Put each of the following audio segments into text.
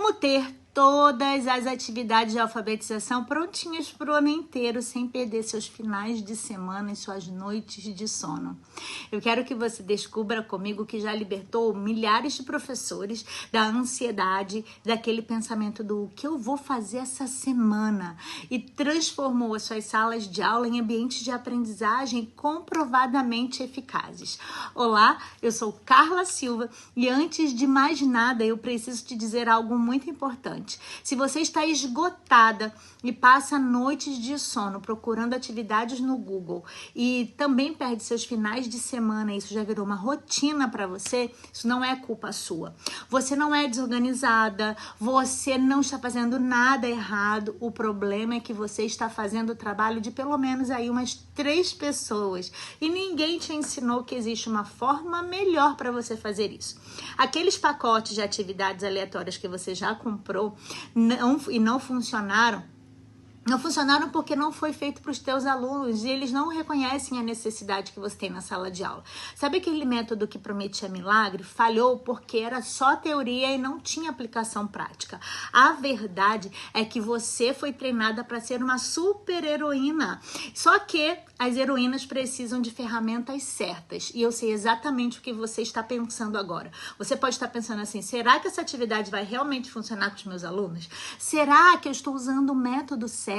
Como ter todas as atividades de alfabetização prontinhas para o ano inteiro, sem perder seus finais de semana e suas noites de sono. Eu quero que você descubra comigo que já libertou milhares de professores da ansiedade, daquele pensamento do o que eu vou fazer essa semana, e transformou as suas salas de aula em ambientes de aprendizagem comprovadamente eficazes. Olá, eu sou Carla Silva e antes de mais nada eu preciso te dizer algo muito importante. Se você está esgotada e passa noites de sono procurando atividades no Google e também perde seus finais de semana, isso já virou uma rotina para você, isso não é culpa sua. Você não é desorganizada, você não está fazendo nada errado. O problema é que você está fazendo o trabalho de pelo menos aí umas 3 pessoas e ninguém te ensinou que existe uma forma melhor para você fazer isso. Aqueles pacotes de atividades aleatórias que você já comprou não funcionaram. Não funcionaram porque não foi feito para os teus alunos e eles não reconhecem a necessidade que você tem na sala de aula. Sabe aquele método que prometia milagre? Falhou porque era só teoria e não tinha aplicação prática. A verdade é que você foi treinada para ser uma super heroína. Só que as heroínas precisam de ferramentas certas e eu sei exatamente o que você está pensando agora. Você pode estar pensando assim, será que essa atividade vai realmente funcionar com os meus alunos? Será que eu estou usando o método certo?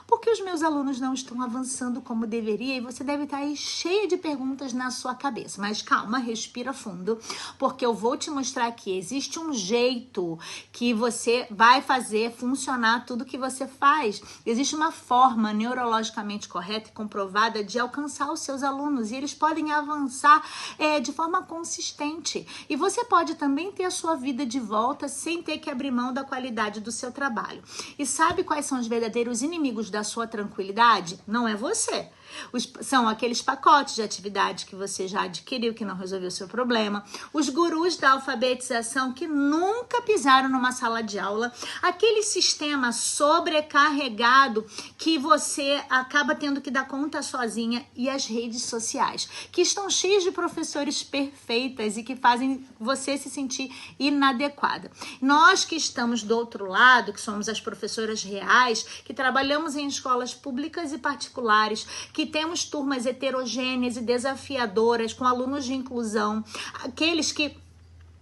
Porque os meus alunos não estão avançando como deveria e você deve estar aí cheia de perguntas na sua cabeça. Mas calma, respira fundo, porque eu vou te mostrar que existe um jeito que você vai fazer funcionar tudo que você faz. Existe uma forma neurologicamente correta e comprovada de alcançar os seus alunos e eles podem avançar de forma consistente. E você pode também ter a sua vida de volta sem ter que abrir mão da qualidade do seu trabalho. E sabe quais são os verdadeiros inimigos da sua tranquilidade? Não é você. São aqueles pacotes de atividade que você já adquiriu, que não resolveu o seu problema, os gurus da alfabetização que nunca pisaram numa sala de aula, aquele sistema sobrecarregado que você acaba tendo que dar conta sozinha e as redes sociais, que estão cheias de professores perfeitas e que fazem você se sentir inadequada. Nós que estamos do outro lado, que somos as professoras reais, que trabalhamos em escolas públicas e particulares, que temos turmas heterogêneas e desafiadoras, com alunos de inclusão, aqueles que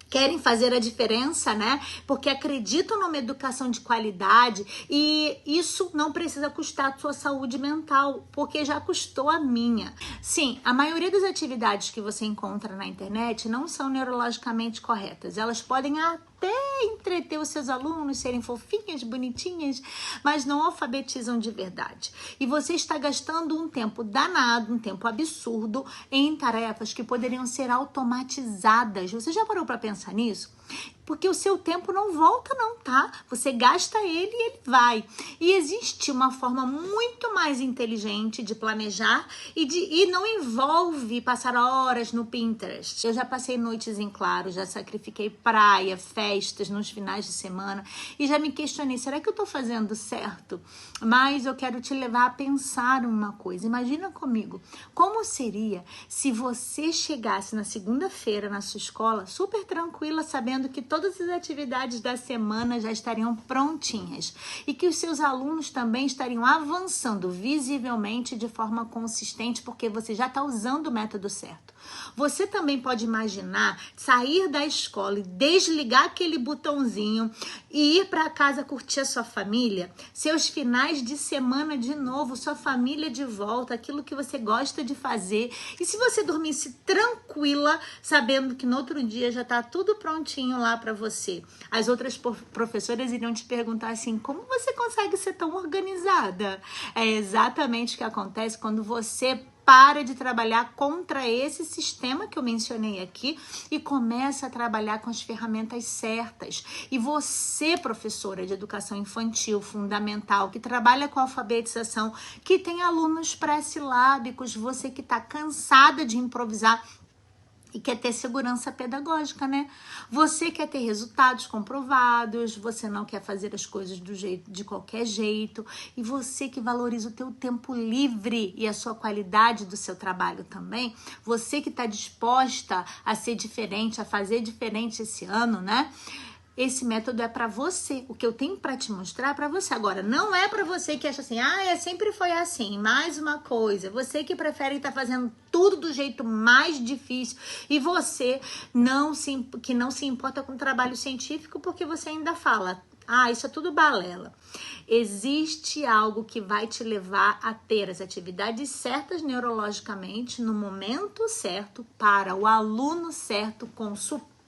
querem fazer a diferença, né? Porque acreditam numa educação de qualidade e isso não precisa custar a sua saúde mental, porque já custou a minha. Sim, a maioria das atividades que você encontra na internet não são neurologicamente corretas. Elas podem até entreter os seus alunos, serem fofinhas, bonitinhas, mas não alfabetizam de verdade. E você está gastando um tempo danado, um tempo absurdo em tarefas que poderiam ser automatizadas. Você já parou para pensar nisso? Porque o seu tempo não volta não, tá? Você gasta ele e ele vai. E existe uma forma muito mais inteligente de planejar e não envolve passar horas no Pinterest. Eu já passei noites em claro, já sacrifiquei praia, festas nos finais de semana e já me questionei, será que eu tô fazendo certo? Mas eu quero te levar a pensar uma coisa. Imagina comigo, como seria se você chegasse na segunda-feira na sua escola super tranquila, sabendo que todas as atividades da semana já estariam prontinhas e que os seus alunos também estariam avançando visivelmente de forma consistente porque você já está usando o método certo. Você também pode imaginar sair da escola e desligar aquele botãozinho e ir para casa curtir a sua família, seus finais de semana de novo, sua família de volta, aquilo que você gosta de fazer. E se você dormisse tranquila, sabendo que no outro dia já está tudo prontinho lá para você? As outras professoras iriam te perguntar assim, como você consegue ser tão organizada? É exatamente o que acontece quando você para de trabalhar contra esse sistema que eu mencionei aqui e começa a trabalhar com as ferramentas certas. E você, professora de educação infantil, fundamental, que trabalha com alfabetização, que tem alunos pré-silábicos, você que está cansada de improvisar e quer ter segurança pedagógica, né? Você quer ter resultados comprovados, você não quer fazer as coisas de qualquer jeito, e você que valoriza o teu tempo livre e a sua qualidade do seu trabalho também, você que está disposta a ser diferente, a fazer diferente esse ano, né? esse método é para você. O que eu tenho para te mostrar é para você. Agora, não é para você que acha assim, sempre foi assim. Mais uma coisa, você que prefere estar fazendo tudo do jeito mais difícil e você que não se importa com o trabalho científico porque você ainda fala, isso é tudo balela. Existe algo que vai te levar a ter as atividades certas neurologicamente, no momento certo, para o aluno certo, com suporte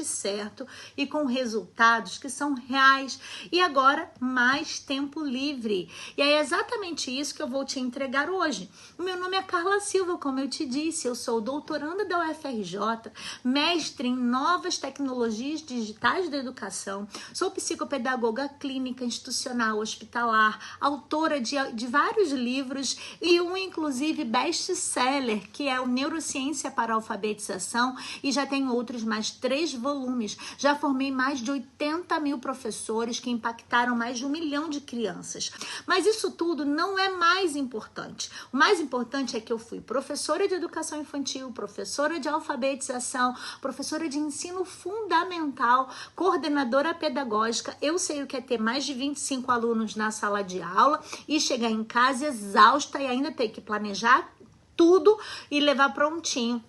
certo e com resultados que são reais. E agora, mais tempo livre. E é exatamente isso que eu vou te entregar hoje. O meu nome é Carla Silva, como eu te disse, eu sou doutoranda da UFRJ, mestre em novas tecnologias digitais da educação, sou psicopedagoga clínica, institucional, hospitalar, autora de vários livros e inclusive, best-seller, que é o Neurociência para a Alfabetização, e já tenho outros mais 3 volumes. Já formei mais de 80 mil professores que impactaram mais de 1 milhão de crianças. Mas isso tudo não é mais importante. O mais importante é que eu fui professora de educação infantil, professora de alfabetização, professora de ensino fundamental, coordenadora pedagógica. Eu sei o que é ter mais de 25 alunos na sala de aula e chegar em casa exausta e ainda ter que planejar tudo e levar prontinho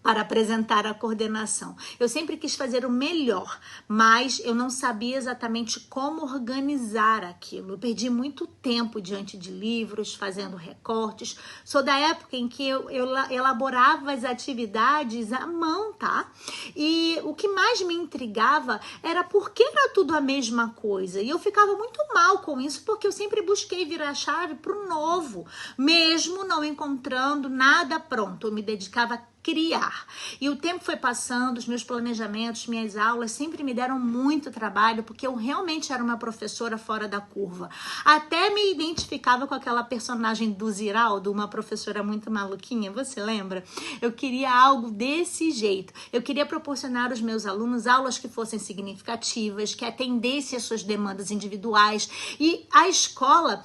para apresentar a coordenação. Eu sempre quis fazer o melhor, mas eu não sabia exatamente como organizar aquilo. Eu perdi muito tempo diante de livros, fazendo recortes. Sou da época em que eu elaborava as atividades à mão, tá? E o que mais me intrigava era por que era tudo a mesma coisa. E eu ficava muito mal com isso, porque eu sempre busquei virar a chave para o novo, mesmo não encontrando nada pronto. Eu me dedicava a criar. E o tempo foi passando, os meus planejamentos, minhas aulas sempre me deram muito trabalho, porque eu realmente era uma professora fora da curva. Até me identificava com aquela personagem do Ziraldo, uma professora muito maluquinha, você lembra? Eu queria algo desse jeito. Eu queria proporcionar aos meus alunos aulas que fossem significativas, que atendessem às suas demandas individuais. E a escola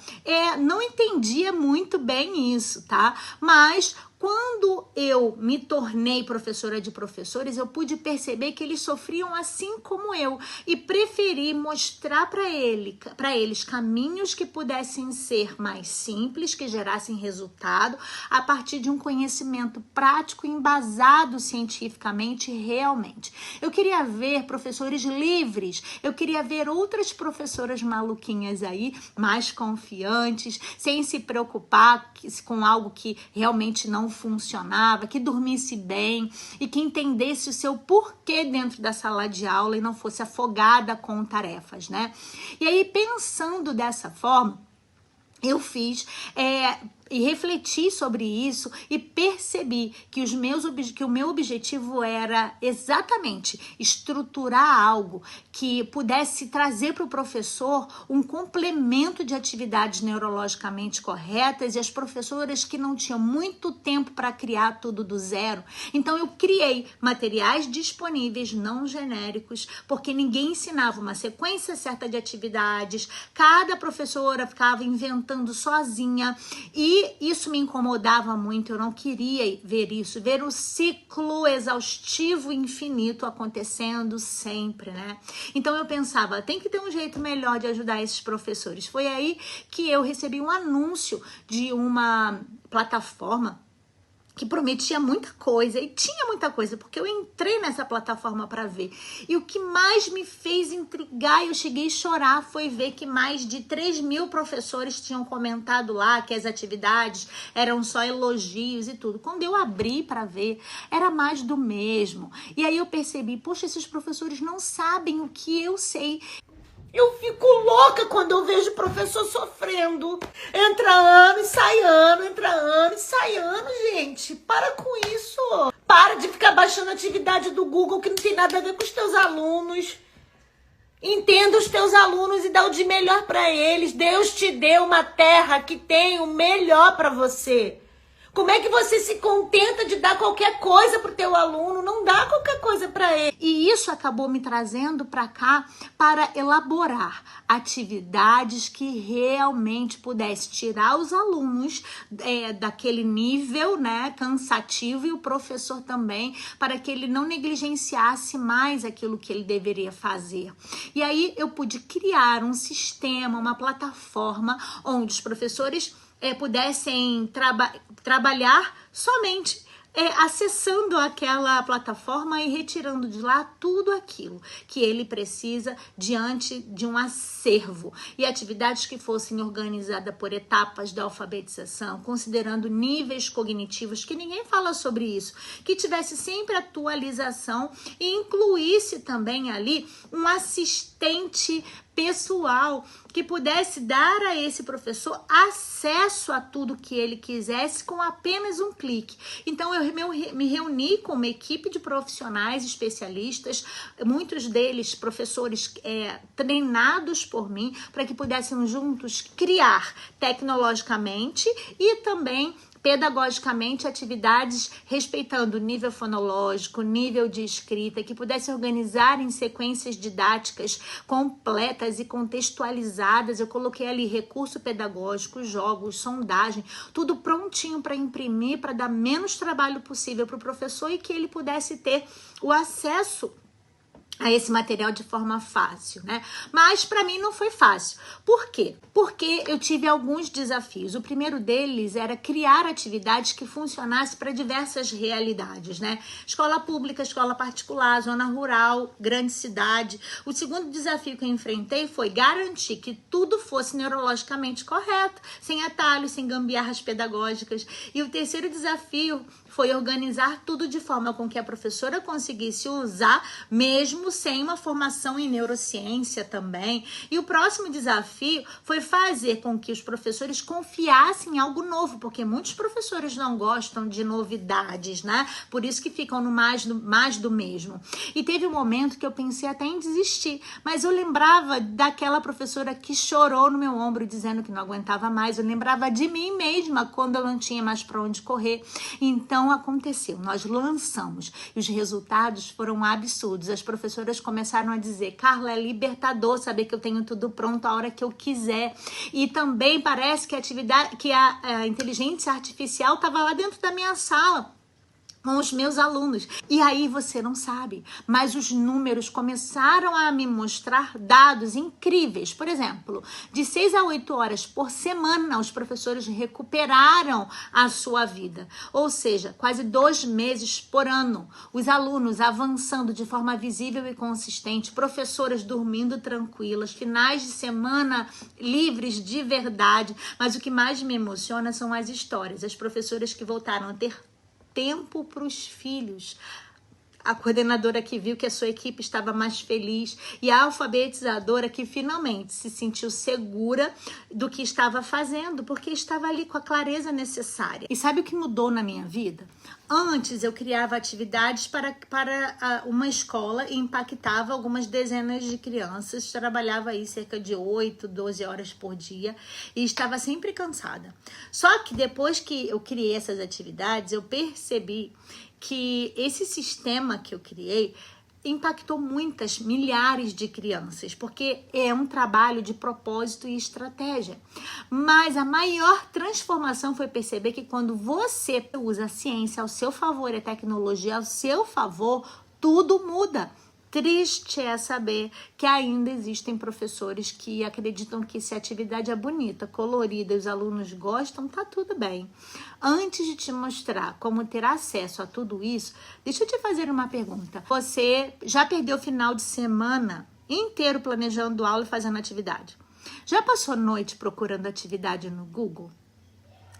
não entendia muito bem isso, tá? Mas quando eu me tornei professora de professores, eu pude perceber que eles sofriam assim como eu e preferi mostrar para eles caminhos que pudessem ser mais simples, que gerassem resultado a partir de um conhecimento prático embasado cientificamente realmente. Eu queria ver professores livres, eu queria ver outras professoras maluquinhas aí, mais confiantes, sem se preocupar com algo que realmente não funcionava, que dormisse bem e que entendesse o seu porquê dentro da sala de aula e não fosse afogada com tarefas, né? E aí, pensando dessa forma, eu fiz e refleti sobre isso e percebi que o meu objetivo era exatamente estruturar algo que pudesse trazer para o professor um complemento de atividades neurologicamente corretas e as professoras que não tinham muito tempo para criar tudo do zero. Então eu criei materiais disponíveis, não genéricos, porque ninguém ensinava uma sequência certa de atividades, cada professora ficava inventando sozinha e isso me incomodava muito, eu não queria ver isso, ver o ciclo exaustivo infinito acontecendo sempre, né? Então eu pensava, tem que ter um jeito melhor de ajudar esses professores. Foi aí que eu recebi um anúncio de uma plataforma que prometia muita coisa, e tinha muita coisa, porque eu entrei nessa plataforma para ver. E o que mais me fez intrigar, eu cheguei a chorar, foi ver que mais de 3 mil professores tinham comentado lá que as atividades eram só elogios e tudo. Quando eu abri para ver, era mais do mesmo. E aí eu percebi, poxa, esses professores não sabem o que eu sei. Eu fico louca quando eu vejo o professor sofrendo. Entra ano e sai ano, entra ano e sai ano, gente. Para com isso. Para de ficar baixando a atividade do Google que não tem nada a ver com os teus alunos. Entenda os teus alunos e dá o de melhor para eles. Deus te deu uma terra que tem o melhor para você. Como é que você se contenta de dar qualquer coisa pro teu aluno? Não dá qualquer coisa para ele. E isso acabou me trazendo para cá para elaborar atividades que realmente pudesse tirar os alunos daquele nível, né, cansativo, e o professor também, para que ele não negligenciasse mais aquilo que ele deveria fazer. E aí eu pude criar um sistema, uma plataforma onde os professores pudessem trabalhar somente acessando aquela plataforma e retirando de lá tudo aquilo que ele precisa diante de um acervo. E atividades que fossem organizadas por etapas da alfabetização, considerando níveis cognitivos, que ninguém fala sobre isso, que tivesse sempre atualização e incluísse também ali um assistente pessoal que pudesse dar a esse professor acesso a tudo que ele quisesse com apenas um clique. Então eu me reuni com uma equipe de profissionais especialistas, muitos deles professores treinados por mim, para que pudessem juntos criar tecnologicamente e também pedagogicamente atividades respeitando o nível fonológico, nível de escrita, que pudesse organizar em sequências didáticas completas e contextualizadas. Eu coloquei ali recurso pedagógico, jogos, sondagem, tudo prontinho para imprimir, para dar menos trabalho possível para o professor e que ele pudesse ter o acesso a esse material de forma fácil, né? Mas para mim não foi fácil. Por quê? Porque eu tive alguns desafios. O primeiro deles era criar atividades que funcionassem para diversas realidades, né? Escola pública, escola particular, zona rural, grande cidade. O segundo desafio que eu enfrentei foi garantir que tudo fosse neurologicamente correto, sem atalhos, sem gambiarras pedagógicas. E o terceiro desafio foi organizar tudo de forma com que a professora conseguisse usar, mesmo sem uma formação em neurociência também. E o próximo desafio foi fazer com que os professores confiassem em algo novo, porque muitos professores não gostam de novidades, né? Por isso que ficam no mais do mesmo. E teve um momento que eu pensei até em desistir, mas eu lembrava daquela professora que chorou no meu ombro dizendo que não aguentava mais. Eu lembrava de mim mesma quando eu não tinha mais para onde correr. Então aconteceu, nós lançamos e os resultados foram absurdos. As professoras começaram a dizer: Carla, é libertador saber que eu tenho tudo pronto a hora que eu quiser. E também parece que a inteligência artificial estava lá dentro da minha sala com os meus alunos. E aí você não sabe, mas os números começaram a me mostrar dados incríveis. Por exemplo, de 6 a 8 horas por semana, os professores recuperaram a sua vida. Ou seja, quase 2 meses por ano. Os alunos avançando de forma visível e consistente, professoras dormindo tranquilas, finais de semana livres de verdade. Mas o que mais me emociona são as histórias. As professoras que voltaram a ter tempo para os filhos. A coordenadora que viu que a sua equipe estava mais feliz e a alfabetizadora que finalmente se sentiu segura do que estava fazendo, porque estava ali com a clareza necessária. E sabe o que mudou na minha vida? Antes eu criava atividades para uma escola e impactava algumas dezenas de crianças, trabalhava aí cerca de 8, 12 horas por dia e estava sempre cansada. Só que depois que eu criei essas atividades, eu percebi que esse sistema que eu criei impactou muitas, milhares de crianças, porque é um trabalho de propósito e estratégia. Mas a maior transformação foi perceber que quando você usa a ciência ao seu favor e a tecnologia ao seu favor, tudo muda. Triste é saber que ainda existem professores que acreditam que se a atividade é bonita, colorida e os alunos gostam, tá tudo bem. Antes de te mostrar como ter acesso a tudo isso, deixa eu te fazer uma pergunta. Você já perdeu o final de semana inteiro planejando aula e fazendo atividade? Já passou noite procurando atividade no Google?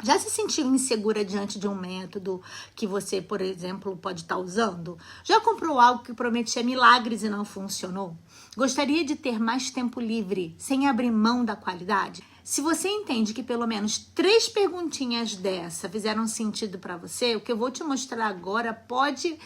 Já se sentiu insegura diante de um método que você, por exemplo, pode estar usando? Já comprou algo que prometia milagres e não funcionou? Gostaria de ter mais tempo livre, sem abrir mão da qualidade? Se você entende que pelo menos 3 perguntinhas dessa fizeram sentido para você, o que eu vou te mostrar agora pode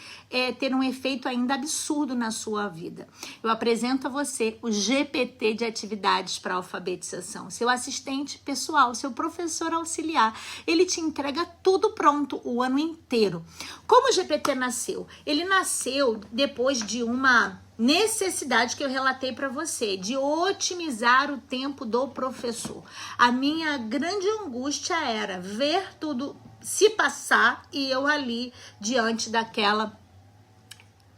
ter um efeito ainda absurdo na sua vida. Eu apresento a você o GPT de atividades para alfabetização, seu assistente pessoal, seu professor auxiliar. Ele te entrega tudo pronto o ano inteiro. Como o GPT nasceu? Ele nasceu depois de uma necessidade que eu relatei para você, de otimizar o tempo do professor. A minha grande angústia era ver tudo se passar e eu ali diante daquela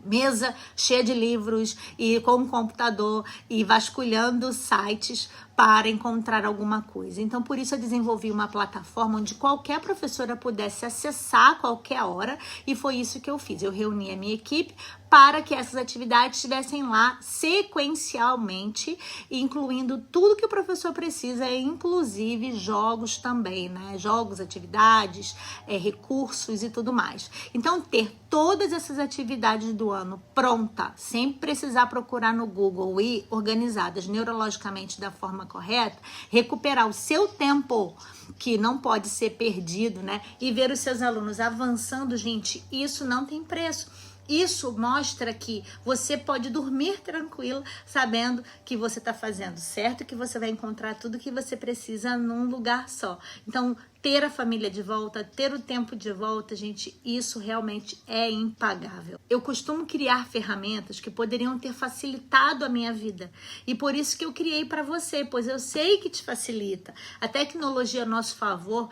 mesa cheia de livros e com um computador e vasculhando sites para encontrar alguma coisa. Então, por isso eu desenvolvi uma plataforma onde qualquer professora pudesse acessar a qualquer hora, e foi isso que eu fiz. Eu reuni a minha equipe para que essas atividades estivessem lá sequencialmente, incluindo tudo que o professor precisa, inclusive jogos também, né? Jogos, atividades, recursos e tudo mais. Então, ter todas essas atividades do ano pronta, sem precisar procurar no Google e organizadas neurologicamente da forma correta, recuperar o seu tempo, que não pode ser perdido, né? E ver os seus alunos avançando, gente, isso não tem preço. Isso mostra que você pode dormir tranquilo, sabendo que você está fazendo certo, que você vai encontrar tudo que você precisa num lugar só. Então, ter a família de volta, ter o tempo de volta, gente, isso realmente é impagável. Eu costumo criar ferramentas que poderiam ter facilitado a minha vida. E por isso que eu criei para você, pois eu sei que te facilita. A tecnologia a nosso favor,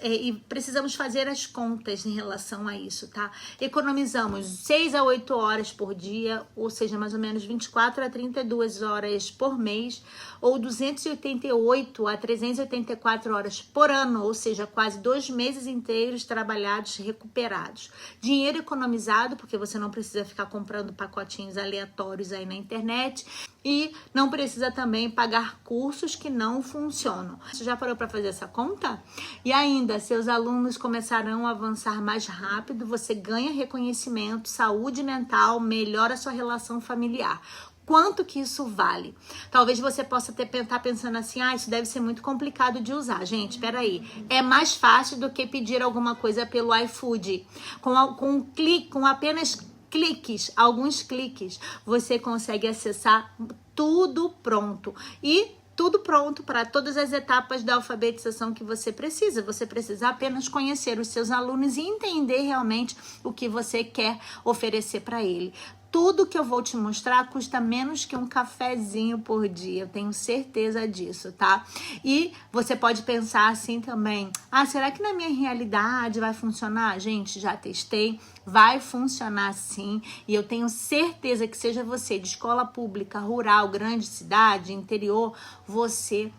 e precisamos fazer as contas em relação a isso, tá? Economizamos 6 a 8 horas por dia, ou seja, mais ou menos 24 a 32 horas por mês, ou 288 a 384 horas por ano, ou seja, quase 2 meses inteiros trabalhados, recuperados. Dinheiro economizado, porque você não precisa ficar comprando pacotinhos aleatórios aí na internet, e não precisa também pagar cursos que não funcionam. Você já parou para fazer essa conta? E ainda, seus alunos começarão a avançar mais rápido, você ganha reconhecimento, saúde mental, melhora a sua relação familiar. Quanto que isso vale? Talvez você possa estar pensando assim, isso deve ser muito complicado de usar. Gente, peraí, é mais fácil do que pedir alguma coisa pelo iFood. Com apenas alguns cliques, você consegue acessar tudo pronto. E tudo pronto para todas as etapas da alfabetização que você precisa. Você precisa apenas conhecer os seus alunos e entender realmente o que você quer oferecer para ele. Tudo que eu vou te mostrar custa menos que um cafezinho por dia, eu tenho certeza disso, tá? E você pode pensar assim também, será que na minha realidade vai funcionar? Gente, já testei, vai funcionar sim, e eu tenho certeza que seja você de escola pública, rural, grande cidade, interior, você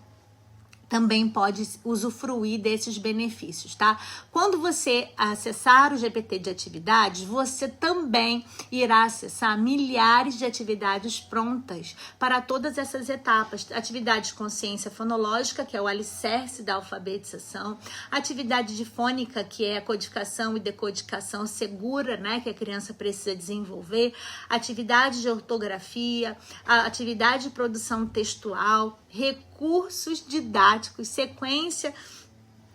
também pode usufruir desses benefícios, tá? Quando você acessar o GPT de atividades, você também irá acessar milhares de atividades prontas para todas essas etapas. Atividade de consciência fonológica, que é o alicerce da alfabetização. Atividade de fônica, que é a codificação e decodificação segura, né? Que a criança precisa desenvolver. Atividade de ortografia, a atividade de produção textual, recursos didáticos, sequência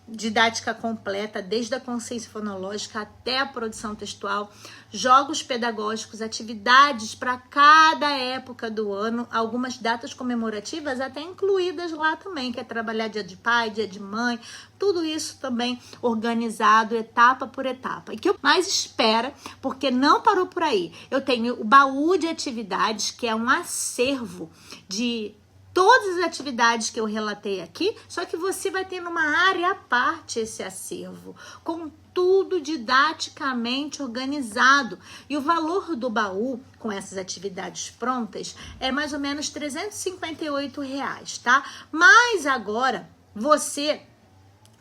didática completa, desde a consciência fonológica até a produção textual, jogos pedagógicos, atividades para cada época do ano, algumas datas comemorativas até incluídas lá também, que é trabalhar dia de pai, dia de mãe, tudo isso também organizado etapa por etapa. E que eu mais espero, porque não parou por aí, eu tenho o baú de atividades, que é um acervo de todas as atividades que eu relatei aqui, só que você vai ter numa área à parte esse acervo, com tudo didaticamente organizado. E o valor do baú, com essas atividades prontas, é mais ou menos R$358, tá? Mas agora, você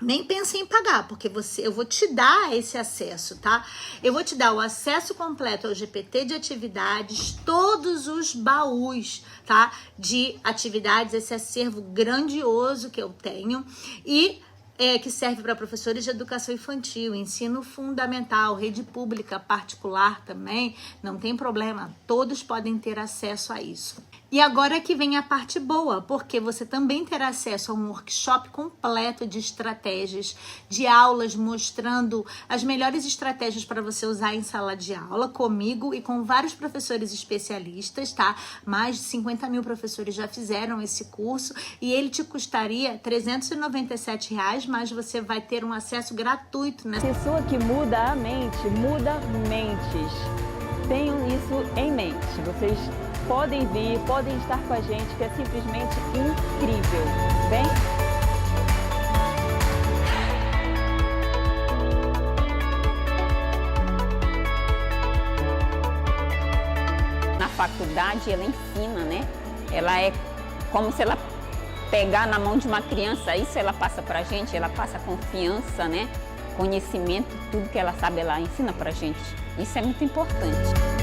nem pense em pagar, porque eu vou te dar esse acesso, tá? Eu vou te dar o acesso completo ao GPT de atividades, todos os baús, tá? De atividades, esse acervo grandioso que eu tenho e que serve para professores de educação infantil, ensino fundamental, rede pública, particular também, não tem problema, todos podem ter acesso a isso. E agora que vem a parte boa, porque você também terá acesso a um workshop completo de estratégias, de aulas mostrando as melhores estratégias para você usar em sala de aula comigo e com vários professores especialistas, tá? Mais de 50 mil professores já fizeram esse curso e ele te custaria R$ 397, mas você vai ter um acesso gratuito, né? Pessoa que muda a mente, muda mentes. Tenham isso em mente. Vocês podem vir, podem estar com a gente, que é simplesmente incrível. Vem? Na faculdade ela ensina, né? Ela é como se ela pegar na mão de uma criança, isso ela passa pra gente, ela passa confiança, né? Conhecimento, tudo que ela sabe, ela ensina pra gente. Isso é muito importante.